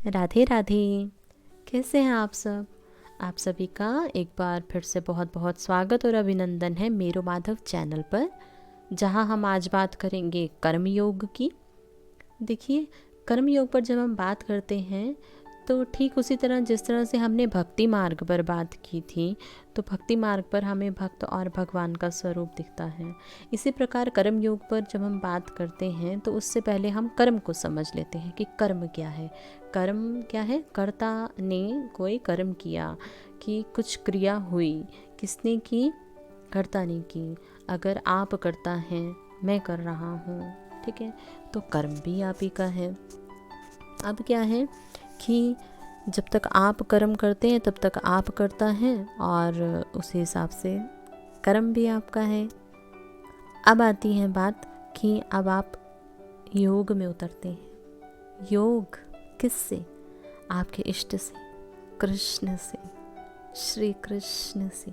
राधे राधे। कैसे हैं आप सब? आप सभी का एक बार फिर से बहुत बहुत स्वागत और अभिनंदन है मेरो माधव चैनल पर, जहां हम आज बात करेंगे कर्मयोग की। देखिए, कर्मयोग पर जब हम बात करते हैं तो ठीक उसी तरह जिस तरह से हमने भक्ति मार्ग पर बात की थी, तो भक्ति मार्ग पर हमें भक्त और भगवान का स्वरूप दिखता है। इसी प्रकार कर्म योग पर जब हम बात करते हैं तो उससे पहले हम कर्म को समझ लेते हैं कि कर्म क्या है। कर्म क्या है? कर्ता ने कोई कर्म किया, कि कुछ क्रिया हुई। किसने की? कर्ता ने की। अगर आप करता हैं, मैं कर रहा हूँ, ठीक है, तो कर्म भी आप ही का है। अब क्या है कि जब तक आप कर्म करते हैं तब तक आप करता है, और उसी हिसाब से कर्म भी आपका है। अब आती है बात कि अब आप योग में उतरते हैं। योग किससे? आपके इष्ट से, कृष्ण से, श्री कृष्ण से।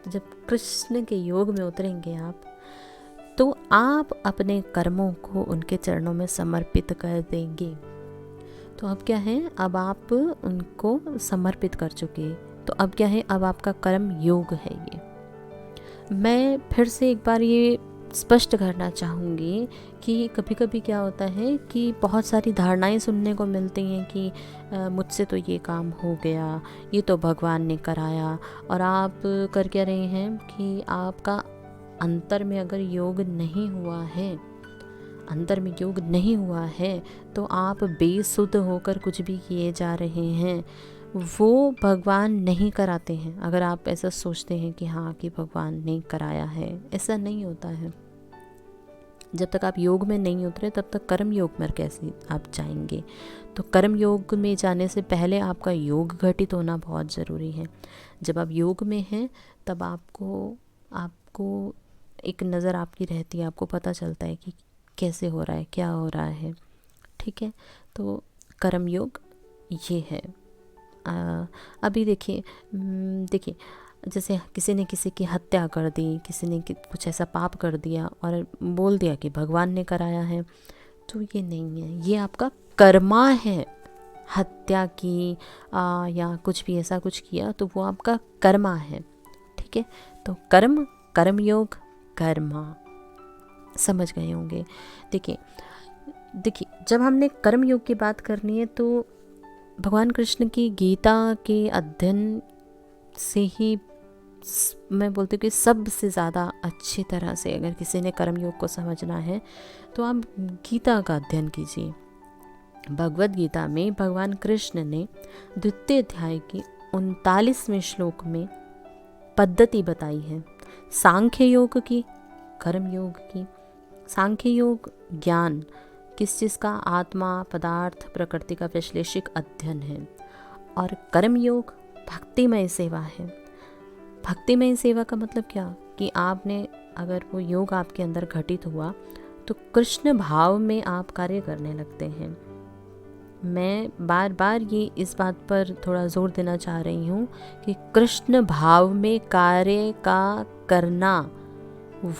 तो जब कृष्ण के योग में उतरेंगे आप, तो आप अपने कर्मों को उनके चरणों में समर्पित कर देंगे। तो अब क्या है? अब आप उनको समर्पित कर चुके, तो अब क्या है? अब आपका कर्म योग है। ये मैं फिर से एक बार ये स्पष्ट करना चाहूँगी कि कभी कभी क्या होता है कि बहुत सारी धारणाएं सुनने को मिलती हैं कि मुझसे तो ये काम हो गया, ये तो भगवान ने कराया, और आप कर क्या रहे हैं कि आपका अंतर में अगर योग नहीं हुआ है, अंतर में योग नहीं हुआ है, तो आप बेसुध होकर कुछ भी किए जा रहे हैं। वो भगवान नहीं कराते हैं। अगर आप ऐसा सोचते हैं कि हाँ कि भगवान ने कराया है, ऐसा नहीं होता है। जब तक आप योग में नहीं उतरे तब तक कर्म योग में कैसे आप जाएंगे? तो कर्म योग में जाने से पहले आपका योग घटित होना बहुत ज़रूरी है। जब आप योग में हैं तब आपको आपको एक नज़र आपकी रहती है, आपको पता चलता है कि कैसे हो रहा है, क्या हो रहा है, ठीक है। तो कर्म योग ये है। अभी देखिए जैसे किसी ने किसी की हत्या कर दी, किसी ने कुछ ऐसा पाप कर दिया और बोल दिया कि भगवान ने कराया है, तो ये नहीं है, ये आपका कर्मा है। हत्या की या कुछ भी ऐसा कुछ किया तो वो आपका कर्मा है, ठीक है। तो कर्म, कर्मयोग, कर्मा, समझ गए होंगे। देखिए जब हमने कर्म योग की बात करनी है तो भगवान कृष्ण की गीता के अध्ययन से ही मैं बोलती हूँ कि सबसे ज़्यादा अच्छी तरह से अगर किसी ने कर्म योग को समझना है तो आप गीता का अध्ययन कीजिए। भगवद गीता में भगवान कृष्ण ने द्वितीय अध्याय की 39वें श्लोक में पद्धति बताई है सांख्य योग की, कर्म योग की। सांख्य योग ज्ञान, किस चीज़ का? आत्मा, पदार्थ, प्रकृति का विश्लेषिक अध्ययन है। और कर्म योग भक्तिमय सेवा है। भक्तिमय सेवा का मतलब क्या? कि आपने अगर वो योग आपके अंदर घटित हुआ तो कृष्ण भाव में आप कार्य करने लगते हैं। मैं बार बार ये इस बात पर थोड़ा जोर देना चाह रही हूँ कि कृष्ण भाव में कार्य का करना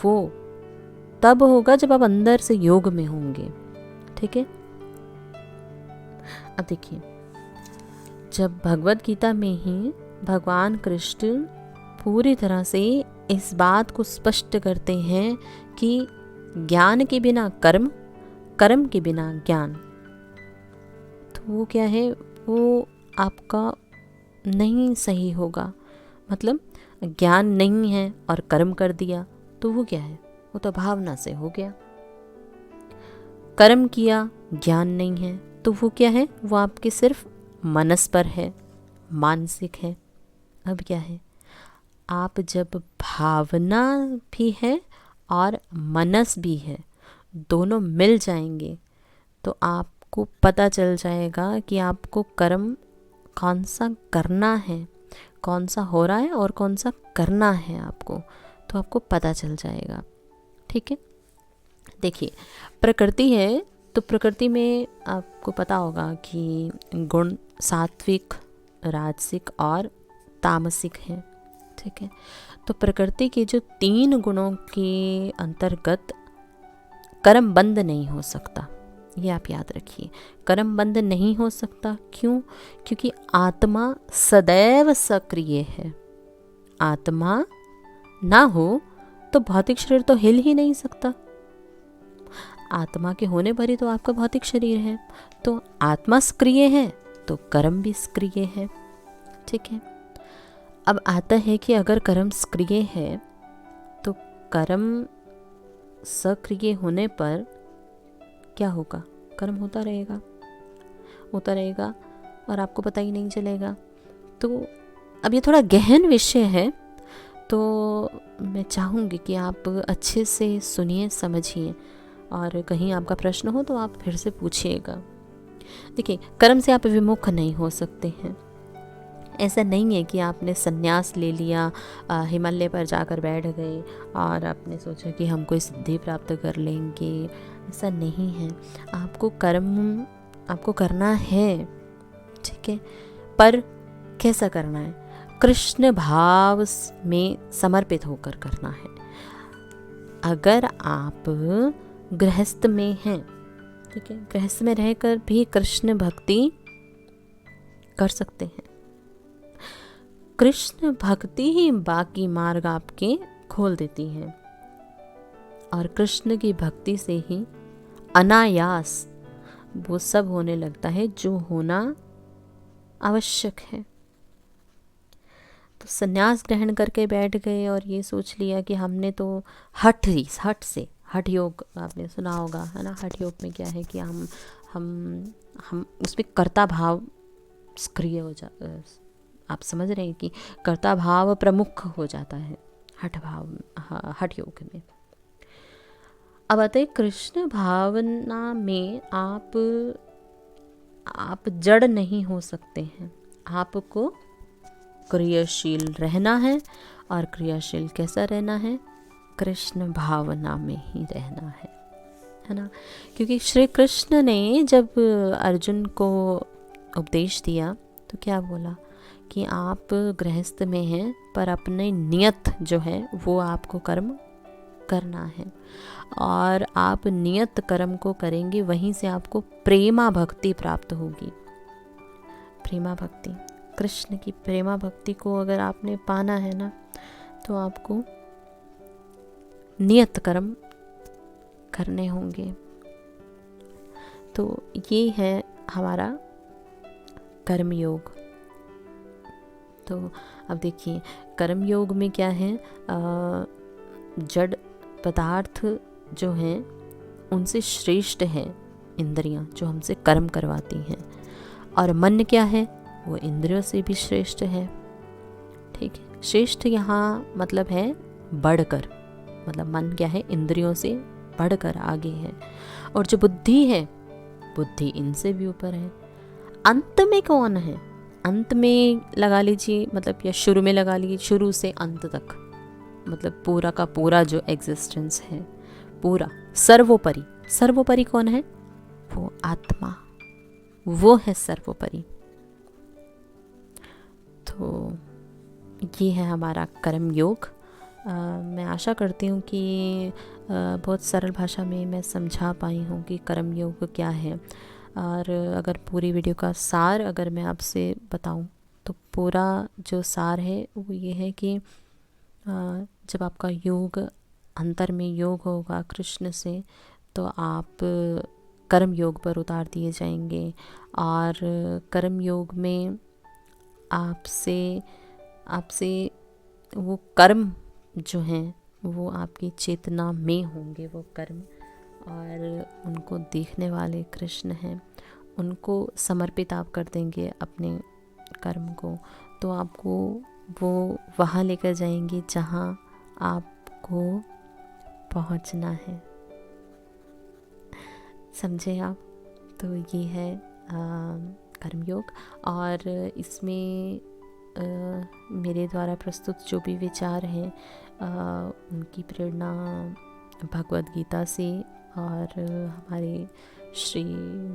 वो तब होगा जब आप अंदर से योग में होंगे, ठीक है। अब देखिए, जब भगवद गीता में ही भगवान कृष्ण पूरी तरह से इस बात को स्पष्ट करते हैं कि ज्ञान के बिना कर्म, कर्म के बिना ज्ञान, तो वो क्या है? वो आपका नहीं सही होगा। मतलब ज्ञान नहीं है और कर्म कर दिया तो वो क्या है? वो तो भावना से हो गया। कर्म किया, ज्ञान नहीं है, तो वो क्या है? वो आपके सिर्फ मनस पर है, मानसिक है। अब क्या है? आप जब भावना भी है और मनस भी है, दोनों मिल जाएंगे, तो आपको पता चल जाएगा कि आपको कर्म कौन सा करना है, कौन सा हो रहा है और कौन सा करना है आपको, तो आपको पता चल जाएगा, ठीक है। देखिए, प्रकृति है तो प्रकृति में आपको पता होगा कि गुण सात्विक, राजसिक और तामसिक हैं, ठीक है। तो प्रकृति के जो 3 गुणों के अंतर्गत कर्म बंद नहीं हो सकता, ये आप याद रखिए। कर्म बंद नहीं हो सकता, क्यों? क्योंकि आत्मा सदैव सक्रिय है। आत्मा ना हो तो भौतिक शरीर तो हिल ही नहीं सकता। आत्मा के होने पर ही तो आपका भौतिक शरीर है। तो आत्मा सक्रिय है तो कर्म भी सक्रिय है। ठीक है। अब आता है कि अगर कर्म सक्रिय है तो कर्म सक्रिय होने पर क्या होगा? कर्म होता रहेगा और आपको पता ही नहीं चलेगा। तो अब ये थोड़ा गहन विषय है, तो मैं चाहूँगी कि आप अच्छे से सुनिए, समझिए, और कहीं आपका प्रश्न हो तो आप फिर से पूछिएगा। देखिए, कर्म से आप विमुख नहीं हो सकते हैं। ऐसा नहीं है कि आपने संन्यास ले लिया, हिमालय पर जाकर बैठ गए और आपने सोचा कि हम कोई सिद्धि प्राप्त कर लेंगे। ऐसा नहीं है। आपको कर्म आपको करना है, ठीक है, पर कैसा करना है? कृष्ण भाव में समर्पित होकर करना है। अगर आप गृहस्थ में हैं, ठीक है, गृहस्थ में रहकर भी कृष्ण भक्ति कर सकते हैं। कृष्ण भक्ति ही बाकी मार्ग आपके खोल देती है, और कृष्ण की भक्ति से ही अनायास वो सब होने लगता है जो होना आवश्यक है। तो संन्यास ग्रहण करके बैठ गए और ये सोच लिया कि हमने तो हठ योग आपने सुना होगा, है ना। हठ योग में क्या है कि हम उसमें कर्ता भाव सक्रिय हो जा, आप समझ रहे हैं कि कर्ता भाव प्रमुख हो जाता है हठ योग में। अब आते कृष्ण भावना में आप जड़ नहीं हो सकते हैं। आपको क्रियाशील रहना है, और क्रियाशील कैसा रहना है? कृष्ण भावना में ही रहना है ना। क्योंकि श्री कृष्ण ने जब अर्जुन को उपदेश दिया तो क्या बोला कि आप गृहस्थ में हैं, पर अपने नियत जो है वो आपको कर्म करना है, और आप नियत कर्म को करेंगे, वहीं से आपको प्रेमा भक्ति प्राप्त होगी। प्रेमा भक्ति, कृष्ण की प्रेमा भक्ति को अगर आपने पाना है ना, तो आपको नियत कर्म करने होंगे। तो ये है हमारा कर्म योग। तो अब देखिए, कर्म योग में क्या है, जड़ पदार्थ जो हैं उनसे श्रेष्ठ है इंद्रियां, जो हमसे कर्म करवाती हैं, और मन क्या है, वो इंद्रियों से भी श्रेष्ठ है। ठीक है, श्रेष्ठ यहाँ मतलब है बढ़कर, मतलब मन क्या है, इंद्रियों से बढ़कर आगे है। और जो बुद्धि है, बुद्धि इनसे भी ऊपर है। अंत में कौन है? अंत में लगा लीजिए, मतलब या शुरू में लगा लीजिए, शुरू से अंत तक, मतलब पूरा का पूरा जो एग्जिस्टेंस है, पूरा सर्वोपरि। सर्वोपरि कौन है? वो आत्मा, वो है सर्वोपरि। तो ये है हमारा कर्म योग। मैं आशा करती हूँ कि बहुत सरल भाषा में मैं समझा पाई हूँ कि कर्म योग क्या है। और अगर पूरी वीडियो का सार अगर मैं आपसे बताऊँ, तो पूरा जो सार है वो ये है कि जब आपका योग, अंतर में योग होगा कृष्ण से, तो आप कर्म योग पर उतार दिए जाएंगे। और कर्म योग में आपसे वो कर्म जो हैं वो आपकी चेतना में होंगे, वो कर्म, और उनको देखने वाले कृष्ण हैं, उनको समर्पित आप कर देंगे अपने कर्म को, तो आपको वो वहाँ लेकर जाएंगे जहाँ आपको पहुँचना है। समझे आप? तो ये है कर्मयोग। और इसमें मेरे द्वारा प्रस्तुत जो भी विचार हैं उनकी प्रेरणा भगवद गीता से और हमारे श्री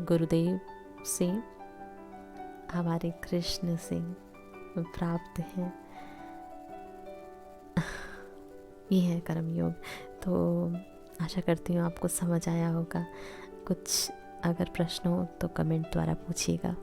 गुरुदेव से, हमारे कृष्ण से प्राप्त है। ये है कर्मयोग। तो आशा करती हूँ आपको समझ आया होगा, कुछ अगर प्रश्न हो तो कमेंट द्वारा पूछिएगा।